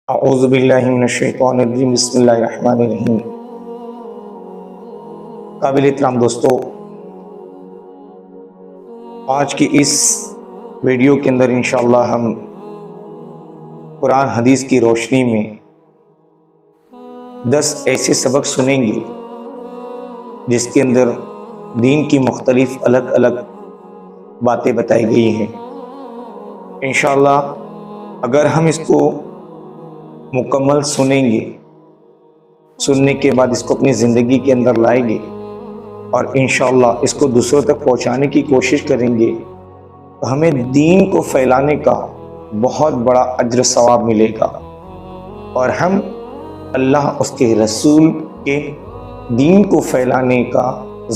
اعوذ باللہ من الشیطان الرجیم بسم اللہ الرحمن الرحیم۔ قابل احترام دوستو، آج کی اس ویڈیو کے اندر انشاءاللہ ہم قرآن حدیث کی روشنی میں 10 ایسے سبق سنیں گے جس کے اندر دین کی مختلف الگ الگ باتیں بتائی گئی ہیں۔ انشاءاللہ اگر ہم اس کو مکمل سنیں گے، سننے کے بعد اس کو اپنی زندگی کے اندر لائیں گے اور انشاءاللہ اس کو دوسروں تک پہنچانے کی کوشش کریں گے تو ہمیں دین کو پھیلانے کا بہت بڑا اجر ثواب ملے گا اور ہم اللہ اس کے رسول کے دین کو پھیلانے کا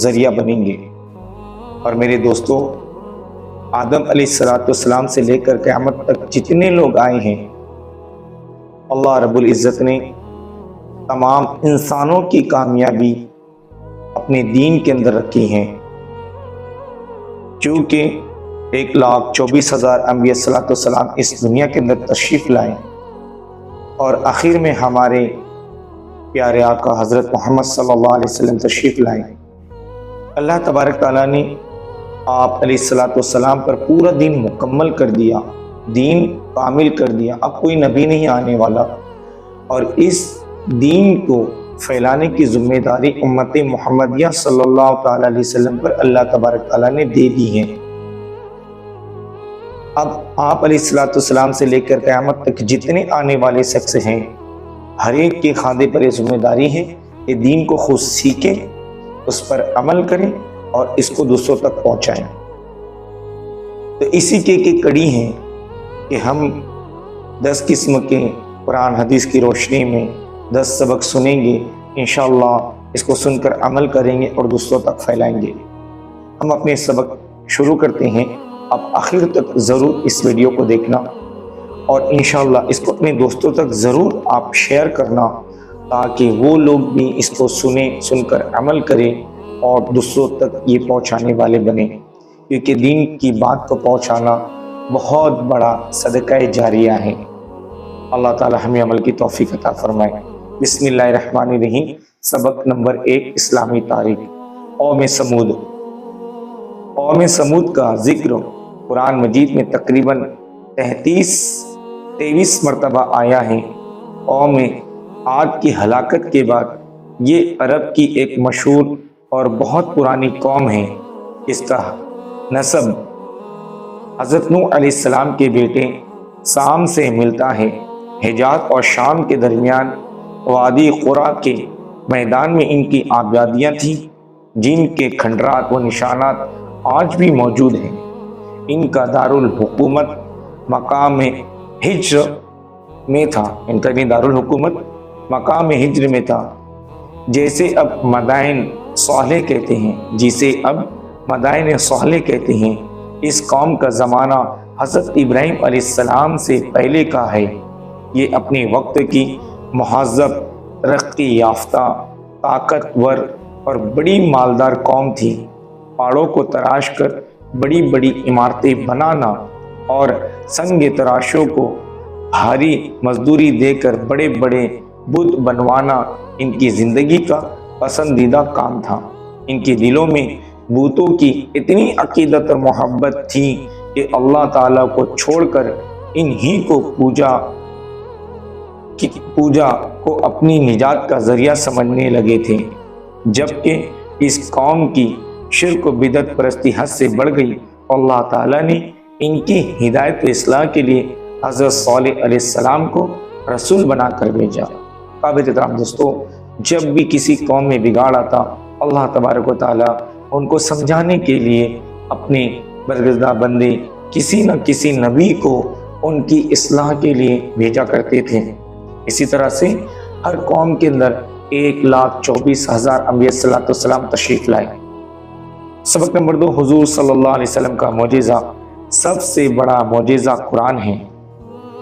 ذریعہ بنیں گے۔ اور میرے دوستو، آدم علیہ السلام سے لے کر قیامت تک جتنے لوگ آئے ہیں، اللہ رب العزت نے تمام انسانوں کی کامیابی اپنے دین کے اندر رکھی ہیں۔ چونکہ 1,24,000 انبیاء صلی اللہ اس دنیا کے اندر تشریف لائے اور آخر میں ہمارے پیارے آقا حضرت محمد صلی اللہ علیہ وسلم تشریف لائے۔ اللہ تبارک تعالیٰ نے آپ علیہ السلام پر پورا دین مکمل کر دیا، دین کامل کر دیا۔ اب کوئی نبی نہیں آنے والا اور اس دین کو پھیلانے کی ذمہ داری امت محمدیہ صلی اللہ تعالی علیہ وسلم پر اللہ تبارک تعالیٰ نے دے دی ہے۔ اب آپ علیہ السلام سے لے کر قیامت تک جتنے آنے والے شخص ہیں، ہر ایک کے خاندے پر یہ ذمہ داری ہے کہ دین کو خود سیکھیں، اس پر عمل کریں اور اس کو دوسروں تک پہنچائیں۔ تو اسی کی کڑی ہیں کہ ہم 10 قسم کے قرآن حدیث کی روشنی میں 10 سبق سنیں گے، انشاءاللہ اس کو سن کر عمل کریں گے اور دوسروں تک پھیلائیں گے۔ ہم اپنے سبق شروع کرتے ہیں۔ اب آخر تک ضرور اس ویڈیو کو دیکھنا اور انشاءاللہ اس کو اپنے دوستوں تک ضرور آپ شیئر کرنا تاکہ وہ لوگ بھی اس کو سن کر عمل کریں اور دوسروں تک یہ پہنچانے والے بنیں، کیونکہ دین کی بات کو پہنچانا بہت بڑا صدقہ جاریہ ہے۔ اللہ تعالی ہمیں عمل کی توفیق عطا فرمائے۔ بسم اللہ الرحمن الرحیم۔ سبق نمبر 1، اسلامی تاریخ۔ قوم سمود۔ قوم سمود کا ذکر قرآن مجید میں تقریباً 23 مرتبہ آیا ہے۔ قوم عاد کی ہلاکت کے بعد یہ عرب کی ایک مشہور اور بہت پرانی قوم ہے۔ اس کا نسب حضرت نوح علیہ السلام کے بیٹے سام سے ملتا ہے۔ حجاز اور شام کے درمیان وادی قرا کے میدان میں ان کی آبادیاں تھیں، جن کے کھنڈرات و نشانات آج بھی موجود ہیں۔ ان کا دارالحکومت مقام ہجر میں تھا۔ مقام ہجر میں تھا، جیسے اب مدائن صالح کہتے ہیں، اس قوم کا زمانہ حضرت ابراہیم علیہ السلام سے پہلے کا ہے۔ یہ اپنے وقت کی مہذب، ترقی یافتہ، طاقتور اور بڑی مالدار قوم تھی۔ پہاڑوں کو تراش کر بڑی بڑی عمارتیں بنانا اور سنگ تراشوں کو بھاری مزدوری دے کر بڑے بڑے بت بنوانا ان کی زندگی کا پسندیدہ کام تھا۔ ان کے دلوں میں بتوں کی اتنی عقیدت اور محبت تھی کہ اللہ تعالیٰ کو چھوڑ کر انہی کو پوجا کو اپنی نجات کا ذریعہ سمجھنے لگے تھے۔ جبکہ اس قوم کی شرک و بدعت پرستی حد سے بڑھ گئی، اللہ تعالیٰ نے ان کی ہدایت و اصلاح کے لیے حضرت صالح علیہ السلام کو رسول بنا کر بھیجا۔ قابل احترام دوستو، جب بھی کسی قوم میں بگاڑ آتا، اللہ تبارک و تعالیٰ ان کو سمجھانے کے لیے اپنے برگزیدہ بندے کسی نہ کسی نبی کو ان کی اصلاح کے لیے بھیجا کرتے تھے۔ اسی طرح سے ہر قوم کے اندر 1,24,000 انبیاء صلی اللہ علیہ وسلم تشریف لائے۔ سبق نمبر 2، حضور صلی اللہ علیہ وسلم کا معجزہ۔ سب سے بڑا معجزہ قرآن ہے۔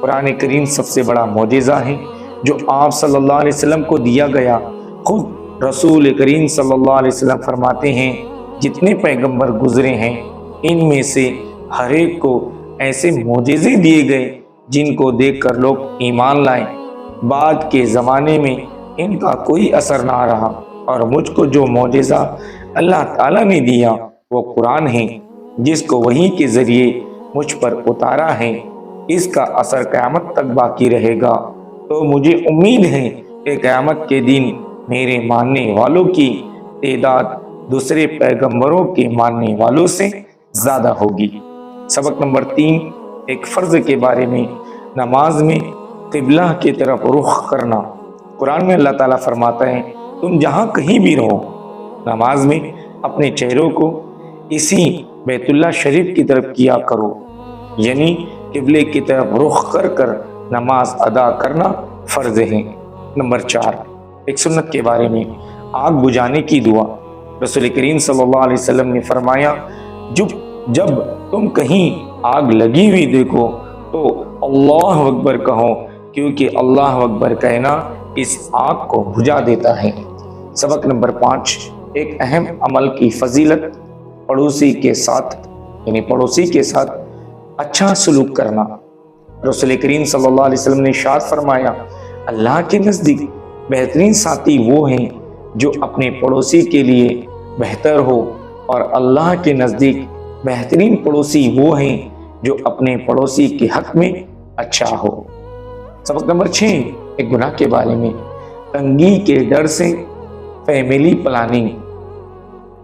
قرآن کریم سب سے بڑا معجزہ ہے جو آپ صلی اللہ علیہ وسلم کو دیا گیا۔ خود رسول کریم صلی اللہ علیہ وسلم فرماتے ہیں، جتنے پیغمبر گزرے ہیں ان میں سے ہر ایک کو ایسے معجزے دیے گئے جن کو دیکھ کر لوگ ایمان لائیں بعد کے زمانے میں ان کا کوئی اثر نہ رہا، اور مجھ کو جو معجزہ اللہ تعالیٰ نے دیا وہ قرآن ہے، جس کو وحی کے ذریعے مجھ پر اتارا ہے، اس کا اثر قیامت تک باقی رہے گا۔ تو مجھے امید ہے کہ قیامت کے دن میرے ماننے والوں کی تعداد دوسرے پیغمبروں کے ماننے والوں سے زیادہ ہوگی۔ سبق نمبر 3، ایک فرض کے بارے میں، نماز میں قبلہ کی طرف رخ کرنا۔ قرآن میں اللہ تعالیٰ فرماتا ہے تم جہاں کہیں بھی رہو، نماز میں اپنے چہروں کو اسی بیت اللہ شریف کی طرف کیا کرو، یعنی قبلے کی طرف رخ کر کر نماز ادا کرنا فرض ہے۔ نمبر 4، ایک سنت کے بارے میں، آگ بجھانے کی دعا۔ رسول کریم صلی اللہ علیہ وسلم نے فرمایا جب تم کہیں آگ لگی ہوئی دیکھو تو اللہ اکبر کہو، کیونکہ اللہ اکبر کہنا اس آگ کو بجھا دیتا ہے۔ سبق نمبر 5، ایک اہم عمل کی فضیلت، پڑوسی کے ساتھ اچھا سلوک کرنا۔ رسول کریم صلی اللہ علیہ وسلم نے ارشاد فرمایا اللہ کے نزدیک بہترین ساتھی وہ ہیں جو اپنے پڑوسی کے لیے بہتر ہو، اور اللہ کے نزدیک بہترین پڑوسی وہ ہیں جو اپنے پڑوسی کے حق میں اچھا ہو۔ سبق نمبر 6، ایک گناہ کے بارے میں، تنگی کے ڈر سے فیملی پلاننگ۔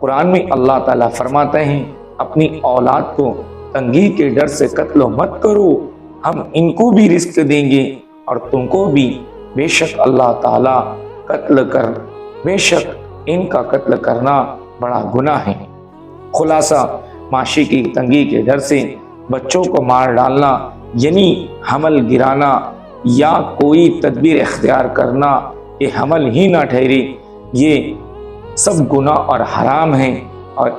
قرآن میں اللہ تعالیٰ فرماتے ہیں اپنی اولاد کو تنگی کے ڈر سے قتل مت کرو، ہم ان کو بھی رزق دیں گے اور تم کو بھی، بے شک اللہ تعالیٰ بے شک ان کا قتل کرنا بڑا گناہ ہے۔ خلاصہ، معاشی کی تنگی کے ڈر سے بچوں کو مار ڈالنا، یعنی حمل گرانا یا کوئی تدبیر اختیار کرنا کہ حمل ہی نہ ٹھہرے، یہ سب گناہ اور حرام ہیں، اور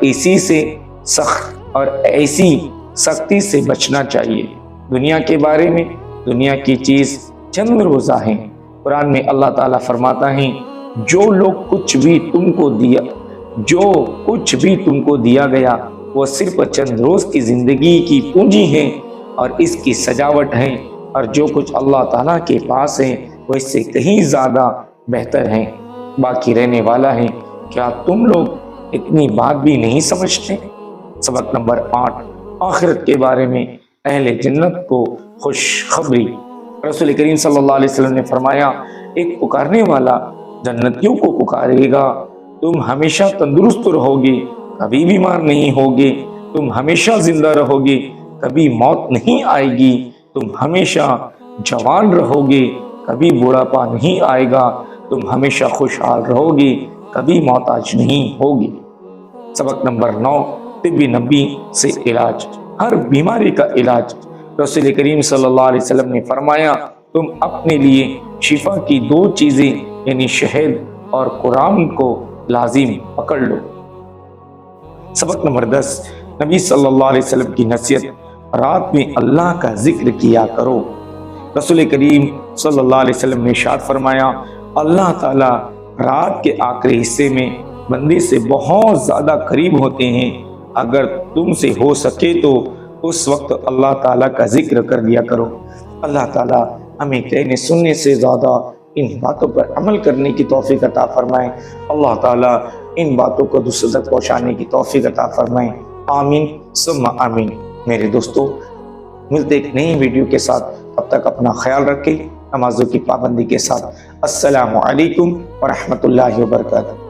ایسی سختی سے بچنا چاہیے۔ دنیا کے بارے میں، دنیا کی چیز چند روزہ ہیں۔ قرآن میں اللہ تعالیٰ فرماتا ہے جو کچھ بھی تم کو دیا گیا وہ صرف چند روز کی زندگی کی پونجی ہے اور اس کی سجاوٹ ہے، اور جو کچھ اللہ تعالیٰ کے پاس ہے وہ اس سے کہیں زیادہ بہتر ہے، باقی رہنے والا ہے۔ کیا تم لوگ اتنی بات بھی نہیں سمجھتے؟ سبق نمبر 8، آخرت کے بارے میں، اہل جنت کو خوشخبری۔ رسول کریم صلی اللہ علیہ وسلم نے فرمایا ایک پکارنے والا جنتیوں کو پکارے گا، تم ہمیشہ تندرست رہو گے، کبھی بیمار نہیں ہوگے، تم ہمیشہ زندہ رہو گے، کبھی موت نہیں آئے گی، تم ہمیشہ جوان رہو گے، کبھی بوڑھاپا نہیں آئے گا، تم ہمیشہ خوشحال رہو گے، کبھی محتاج نہیں ہوگی۔ سبق نمبر 9، طب نبی سے علاج، ہر بیماری کا علاج۔ رسول کریم صلی اللہ علیہ وسلم نے فرمایا تم اپنے لیے شفا کی 2 چیزیں یعنی شہد اور قرآن کو لازم پکڑ لو۔ سبق نمبر 10، نبی صلی اللہ علیہ وسلم کی نصیحت، رات میں اللہ کا ذکر کیا کرو۔ رسول کریم صلی اللہ علیہ وسلم نے ارشاد فرمایا اللہ تعالیٰ رات کے آخری حصے میں بندے سے بہت زیادہ قریب ہوتے ہیں، اگر تم سے ہو سکے تو اس وقت اللہ تعالیٰ کا ذکر کر لیا کرو۔ اللہ تعالیٰ ہمیں کہنے سننے سے زیادہ ان باتوں پر عمل کرنے کی توفیق عطا فرمائے۔ اللہ تعالیٰ ان باتوں کو دوسروں تک پہنچانے کی توفیق عطا فرمائے۔ آمین ثم آمین۔ میرے دوستو، ملتے ایک نئی ویڈیو کے ساتھ، تب تک اپنا خیال رکھیں، نمازوں کی پابندی کے ساتھ۔ السلام علیکم ورحمۃ اللہ وبرکاتہ۔